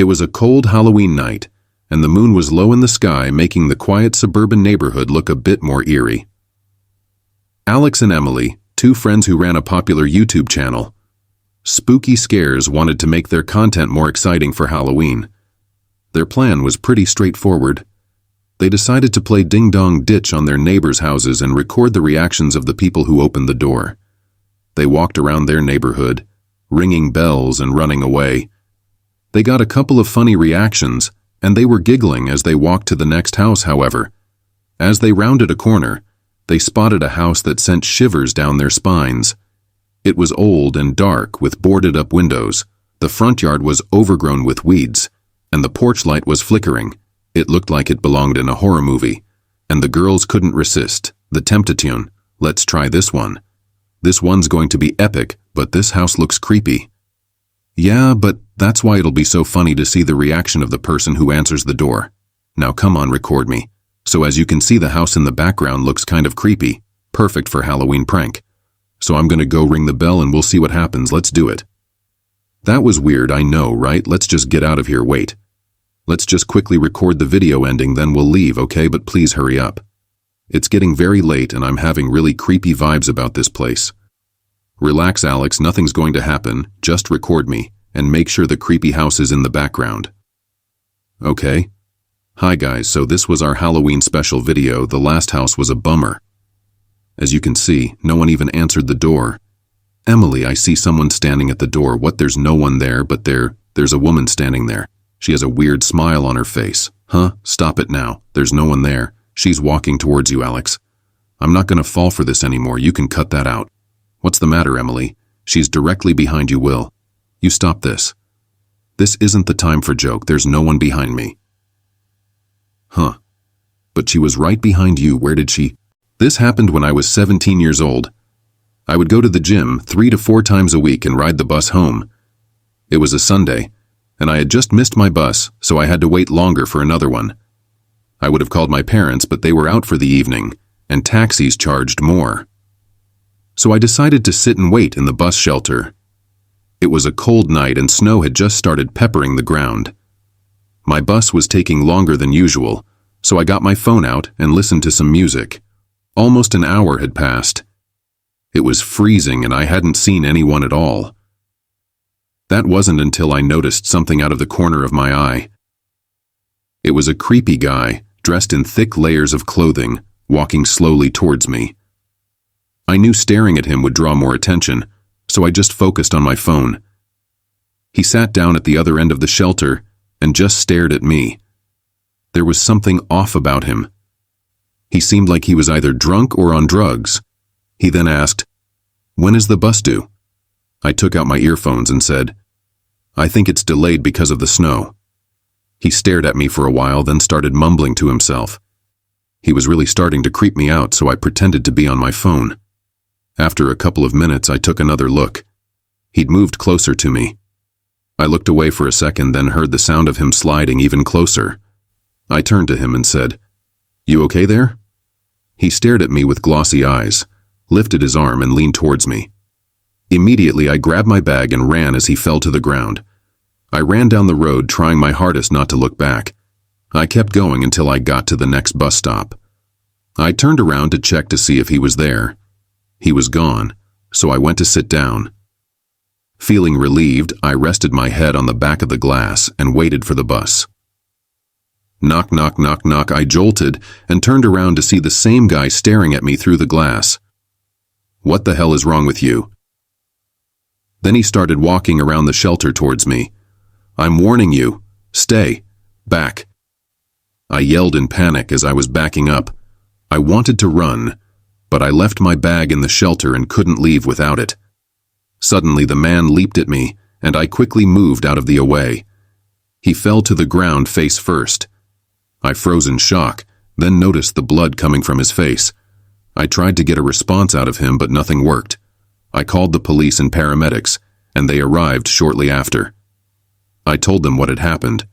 It was a cold Halloween night, and the moon was low in the sky, making the quiet suburban neighborhood look a bit more eerie. Alex and Emily, two friends who ran a popular YouTube channel, Spooky Scares, wanted to make their content more exciting for Halloween. Their plan was pretty straightforward. They decided to play Ding Dong Ditch on their neighbors' houses and record the reactions of the people who opened the door. They walked around their neighborhood, ringing bells and running away. They got a couple of funny reactions, and they were giggling as they walked to the next house. However, as they rounded a corner, they spotted a house that sent shivers down their spines. It was old and dark with boarded-up windows. The front yard was overgrown with weeds, and the porch light was flickering. It looked like it belonged in a horror movie, and the girls couldn't resist the temptation. Let's try this one. This one's going to be epic, but this house looks creepy. Yeah, but that's why it'll be so funny to see the reaction of the person who answers the door. Now come on, record me. So as you can see, the house in the background looks kind of creepy. Perfect for Halloween prank. So I'm gonna go ring the bell and we'll see what happens. Let's do it. That was weird, I know, right? Let's just get out of here. Wait. Let's just quickly record the video ending, then we'll leave, okay? But please hurry up. It's getting very late and I'm having really creepy vibes about this place. Relax, Alex, nothing's going to happen. Just record me, and make sure the creepy house is in the background. Okay. Hi guys, so this was our Halloween special video. The last house was a bummer. As you can see, no one even answered the door. Emily, I see someone standing at the door. What? There's no one there, but there's a woman standing there. She has a weird smile on her face. Huh? Stop it now. There's no one there. She's walking towards you, Alex. I'm not gonna fall for this anymore. You can cut that out. What's the matter, Emily? She's directly behind you, Will. You stop this. This isn't the time for joke. There's no one behind me. Huh. But she was right behind you. Where did she? This happened when I was 17 years old. I would go to the gym 3 to 4 times a week and ride the bus home. It was a Sunday, and I had just missed my bus, so I had to wait longer for another one. I would have called my parents, but they were out for the evening, and taxis charged more. So I decided to sit and wait in the bus shelter. It was a cold night and snow had just started peppering the ground. My bus was taking longer than usual, so I got my phone out and listened to some music. Almost an hour had passed. It was freezing and I hadn't seen anyone at all. That wasn't until I noticed something out of the corner of my eye. It was a creepy guy, dressed in thick layers of clothing, walking slowly towards me. I knew staring at him would draw more attention, so I just focused on my phone. He sat down at the other end of the shelter and just stared at me. There was something off about him. He seemed like he was either drunk or on drugs. He then asked, "When is the bus due?" I took out my earphones and said, "I think it's delayed because of the snow." He stared at me for a while, then started mumbling to himself. He was really starting to creep me out, so I pretended to be on my phone. After a couple of minutes, I took another look. He'd moved closer to me. I looked away for a second, then heard the sound of him sliding even closer. I turned to him and said, "You okay there?" He stared at me with glossy eyes, lifted his arm and leaned towards me. Immediately, I grabbed my bag and ran as he fell to the ground. I ran down the road, trying my hardest not to look back. I kept going until I got to the next bus stop. I turned around to check to see if he was there. He was gone, so I went to sit down. Feeling relieved, I rested my head on the back of the glass and waited for the bus. Knock, knock, knock, knock. I jolted and turned around to see the same guy staring at me through the glass. "What the hell is wrong with you?" Then he started walking around the shelter towards me. "I'm warning you. Stay. Back." I yelled in panic as I was backing up. I wanted to run, but I left my bag in the shelter and couldn't leave without it. Suddenly the man leaped at me, and I quickly moved out of the way. He fell to the ground face first. I froze in shock, then noticed the blood coming from his face. I tried to get a response out of him, but nothing worked. I called the police and paramedics, and they arrived shortly after. I told them what had happened,